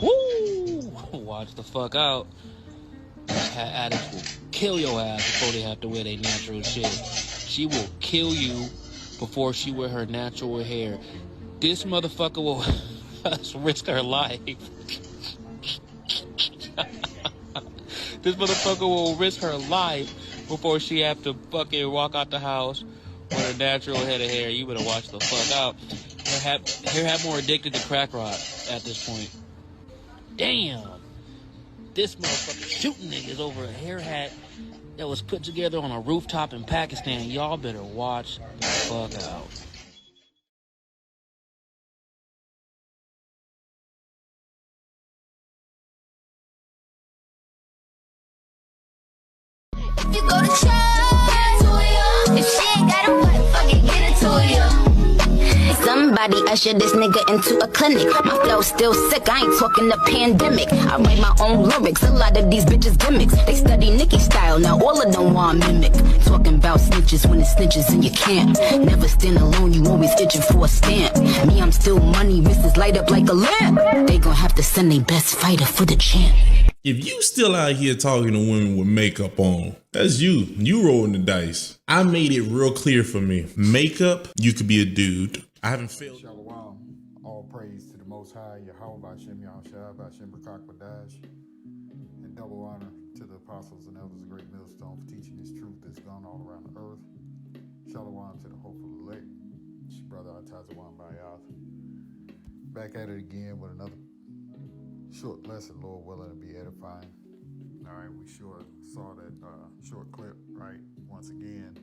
Woo! Watch the fuck out. Addicts will kill your ass before they have to wear their natural shit. She will kill you before she wear her natural hair. This motherfucker will risk her life. This motherfucker will risk her life before she have to fucking walk out the house with a natural head of hair. You better watch the fuck out. Her have more addicted to crack rock at this point. Damn. This motherfucker shooting niggas over a hair hat that was put together on a rooftop in Pakistan. Y'all better watch the fuck out. If you go to church, if she ain't got a butt, fucking get it to you. Somebody usher this nigga into a clinic. My flow still sick, I ain't talking the pandemic. I write my own lyrics, a lot of these bitches gimmicks. They study Nicki style, now all of them want mimic. Talking about snitches when it's snitches in your camp. Never stand alone, you always itching for a stamp. Me, I'm still money, wrists light up like a lamp. They gon' have to send their best fighter for the champ. If you still out here talking to women with makeup on, that's you. You rolling the dice. I made it real clear for me. Makeup, you could be a dude. I haven't failed. Shalom. All praise to the Most High, Yahweh B'Shem Yahushua, B'Shem B'Kak B'Dash, and double honor to the apostles and elders of Great Millstone for teaching this truth that's gone all around the earth. Shalom to the hopeful elect. It's your brother Atazawan Bayath. Back at it again with another short lesson, Lord willing, to be edifying. All right, we sure saw that short clip, right? Once again,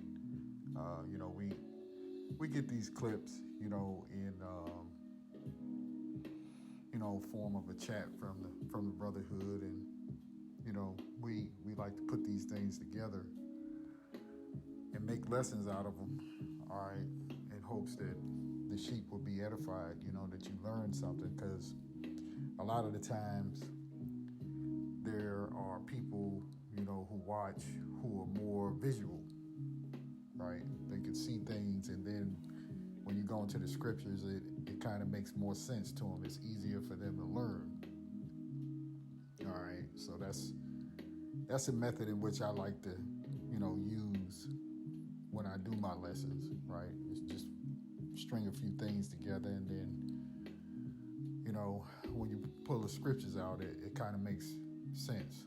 we get these clips, in form of a chat from the brotherhood, and we like to put these things together and make lessons out of them. All right, in hopes that the sheep will be edified. That you learn something, because a lot of the times there are people, who watch who are more visual, right? They can see things, and then when you go into the scriptures, it kind of makes more sense to them. It's easier for them to learn. All right, so that's a method in which I like to, use when I do my lessons, right? It's just string a few things together, and then, when you pull the scriptures out, it kind of makes sense,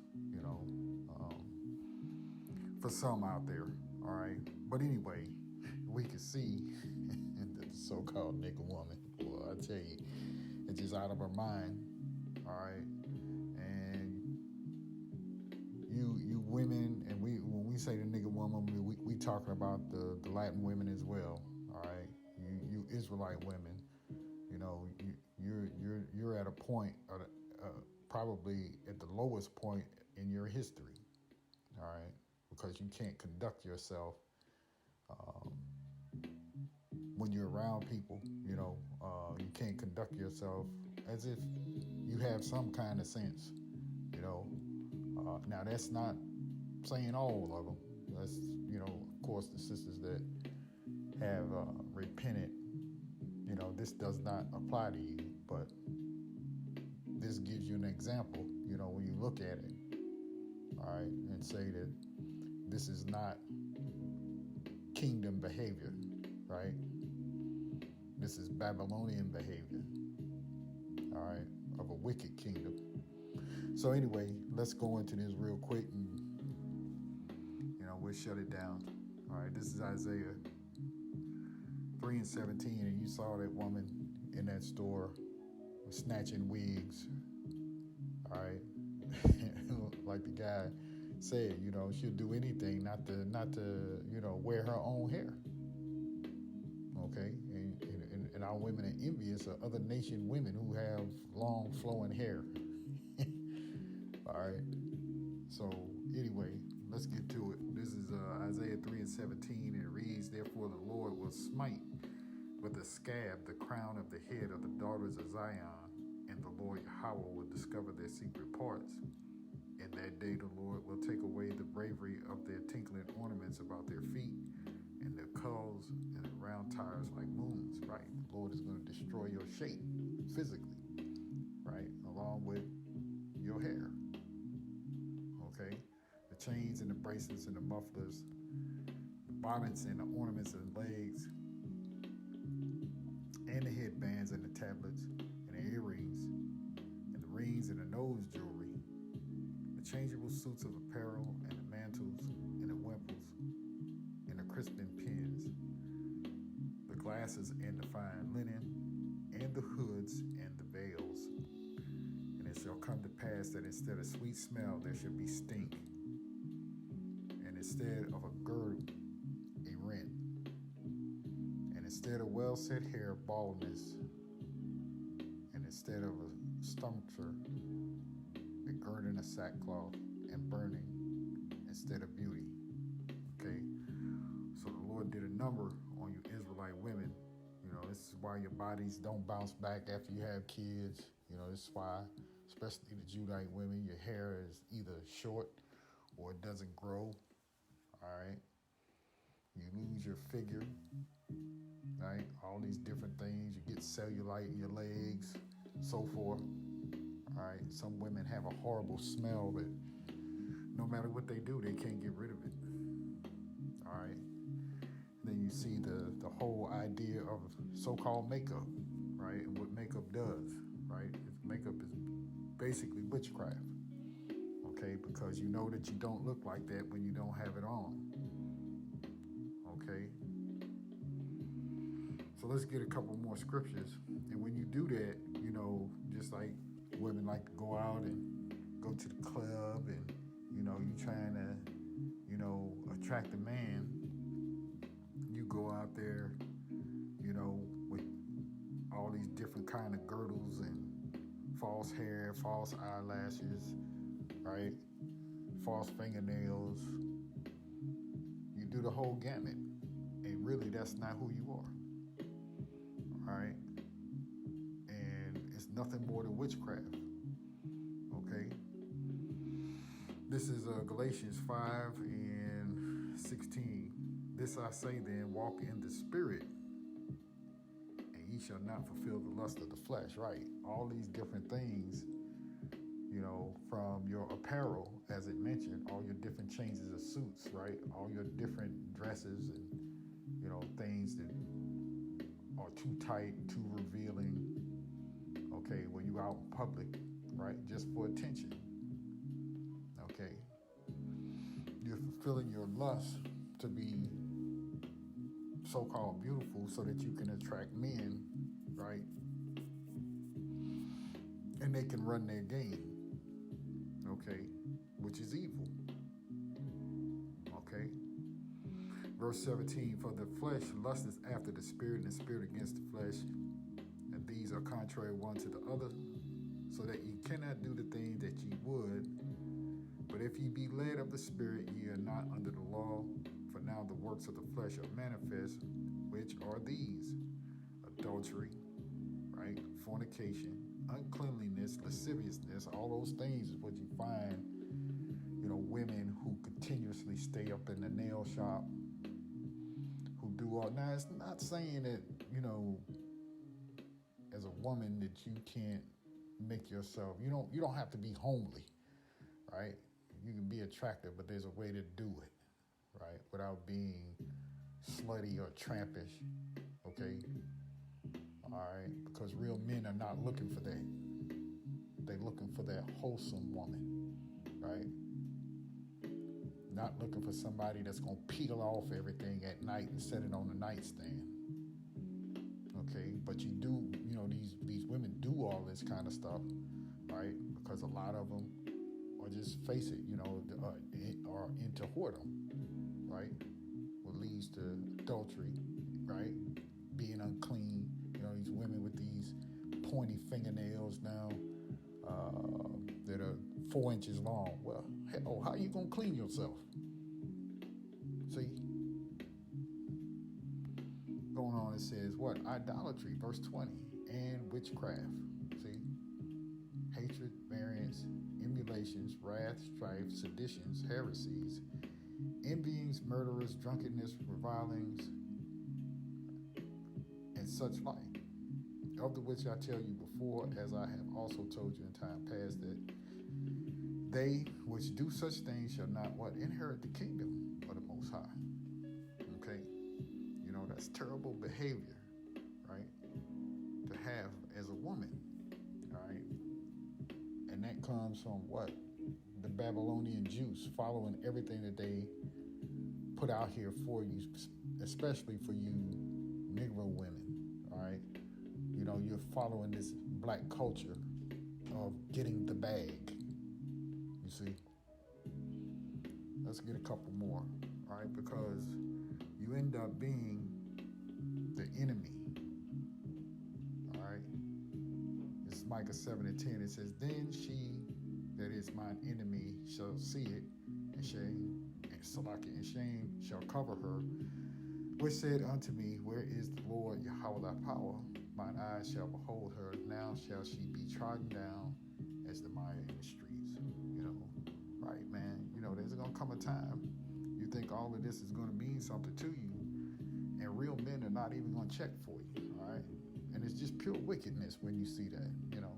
for some out there, all right? But anyway, we can see the so-called nigga woman, boy, I tell you, it's just out of her mind, all right? And you women, and when we say the nigga woman, we talking about the Latin women as well, all right? You Israelite women, you're at a point, probably at the lowest point in your history, all right? Because you can't conduct yourself when you're around people, you can't conduct yourself as if you have some kind of sense, now that's not saying all of them. That's, of course, the sisters that have repented, this does not apply to you, but this gives you an example, when you look at it, all right, and say that this is not kingdom behavior, right? This is Babylonian behavior, all right, of a wicked kingdom. So anyway, let's go into this real quick, and we'll shut it down. All right, this is Isaiah 3:17, and you saw that woman in that store snatching wigs, all right? Like the guy said, she'll do anything not to wear her own hair. Okay, and our women are envious of other nation women who have long flowing hair. All right. So anyway, let's get to it. This is Isaiah 3:17, and it reads, "Therefore the Lord will smite with a scab the crown of the head of the daughters of Zion, and the Lord Yahweh will discover their secret parts. In that day the Lord will take away the bravery of their tinkling ornaments about their feet, and their culls and their round tires like moons." Right? The Lord is going to destroy your shape physically, right? Along chains and the bracelets and the mufflers, the bonnets and the ornaments and legs, and the headbands and the tablets and the earrings and the rings and the nose jewelry, the changeable suits of apparel and the mantles and the wimples and the crisping pins, the glasses and the fine linen and the hoods and the veils. And it shall come to pass that instead of sweet smell there shall be stink, and instead of a girdle, a rent, and instead of well set hair, baldness, and instead of a stumpter, a girding of sackcloth, and burning instead of beauty. Okay, so the Lord did a number on you Israelite women. You know, this is why your bodies don't bounce back after you have kids. You know, this is why, especially the Judite women, your hair is either short or it doesn't grow. All right, you lose your figure. Right, all these different things. You get cellulite in your legs, so forth. All right, some women have a horrible smell that no matter what they do, they can't get rid of it. All right. Then you see the whole idea of so-called makeup, right? And what makeup does, right? Makeup is basically witchcraft, okay? Because you know that you don't look like that when you don't have it on, okay? So let's get a couple more scriptures. And when you do that, you know, just like women like to go out and go to the club and, you know, you trying to, you know, attract a man, you go out there, you know, with all these different kind of girdles and false hair, false eyelashes, right? False fingernails. You do the whole gamut. And really, that's not who you are. All right? And it's nothing more than witchcraft. Okay? This is Galatians 5 and 16. This I say then, walk in the spirit, and ye shall not fulfill the lust of the flesh, right? All these different things, you know, from your apparel, as it mentioned, all your different changes of suits, right? All your different dresses and, you know, things that are too tight, too revealing, okay, when you out in public, right? Just for attention, okay? You're fulfilling your lust to be so-called beautiful so that you can attract men, right? And they can run their game, okay? Which is evil, okay? Verse 17, for the flesh lusteth after the spirit, and the spirit against the flesh, and these are contrary one to the other, so that ye cannot do the things that ye would. But if ye be led of the spirit, ye are not under the law. For now the works of the flesh are manifest, which are these: adultery, right? Fornication, uncleanliness, lasciviousness. All those things is what you find, you know, women who continuously stay up in the nail shop, who do all. Now, it's not saying that, you know, as a woman that you can't make yourself, you don't have to be homely, right? You can be attractive, but there's a way to do it, right? Without being slutty or trampish, okay? All right? Because real men are not looking for that. They're looking for that wholesome woman, right? Not looking for somebody that's going to peel off everything at night and set it on the nightstand, okay? But you do, you know, these women do all this kind of stuff, right? Because a lot of them, or just face it, you know, are into whoredom, right? What leads to adultery, right? Being unclean. You know, these women with these pointy fingernails now that are 4 inches long. Well, hell, how you gonna clean yourself? See? Going on, it says what? Idolatry, verse 20, and witchcraft. See? Hatred, variance, emulations, wrath, strife, seditions, heresies, envyings, murderers, drunkenness, revilings, and such like, of the which I tell you before, as I have also told you in time past, that They which do such things shall not what? Inherit the kingdom of the Most High. Okay? You know, that's terrible behavior, right? To have as a woman, all right? And that comes from what? The Babylonian Jews following everything that they put out here for you, especially for you Negro women, all right? You know, you're following this black culture of getting the bag. You see? Let's get a couple more, all right? Because you end up being the enemy, all right? This is Micah 7:10. It says, then she that is mine enemy shall see it, and shame shall cover her, which said unto me, where is the Lord Yahweh thy power? Mine eyes shall behold her. Now shall she be trodden down as the mire in the streets. You know, right, man? You know, there's gonna come a time you think all of this is gonna mean something to you, and real men are not even gonna check for you, all right? And it's just pure wickedness when you see that, you know.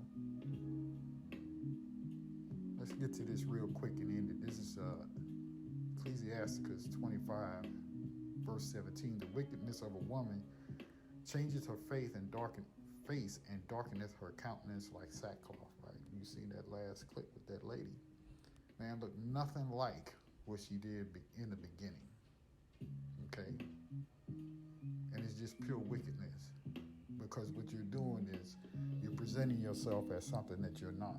Let's get to this real quick and end it. This is Ecclesiasticus 25, verse 17. The wickedness of a woman changes her face and darkeneth her countenance like sackcloth, right? You seen that last clip with that lady. Man, look nothing like what she did in the beginning, okay? And it's just pure wickedness, because what you're doing is you're presenting yourself as something that you're not,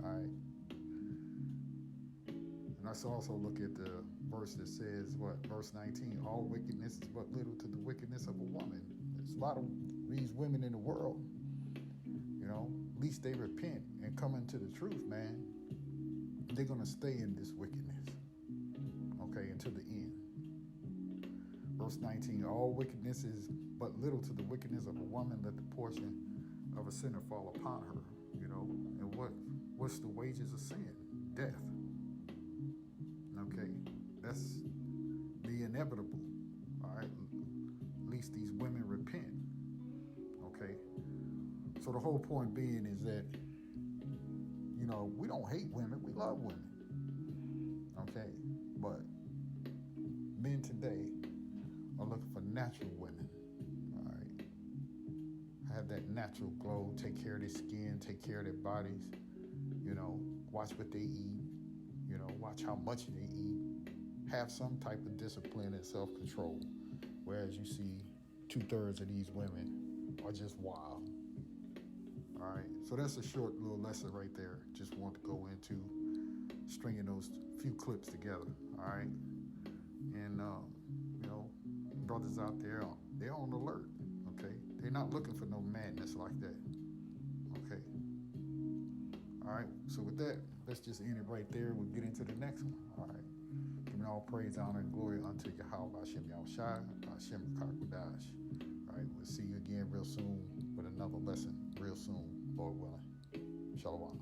all right? And let's also look at the verse that says, what, verse 19, all wickedness is but little to the wickedness of a woman. There's a lot of these women in the world, you know, at least they repent and come into the truth, man. They're going to stay in this wickedness, okay, until the end. Verse 19, all wickedness is but little to the wickedness of a woman. Let the portion of a sinner fall upon her, you know. And what's the wages of sin? Death. Okay, that's the inevitable, all right? At least these women repent, okay? So the whole point being is that, you know, we don't hate women, we love women, okay? But men today are looking for natural women, all right? Have that natural glow, take care of their skin, take care of their bodies, you know, watch what they eat, you know, watch how much they eat, have some type of discipline and self-control, whereas you see 2/3 of these women are just wild. All right, so that's a short little lesson right there. Just want to go into stringing those few clips together, all right? And, you know, brothers out there, they're on alert, okay? They're not looking for no madness like that, okay? All right, so with that, let's just end it right there. We'll get into the next one, all right? Giving all praise, honor, and glory unto Yahweh Hashem Yahushai, Hashem Kakwadash. All right, we'll see you again real soon with another lesson real soon, Lord willing. Shalom.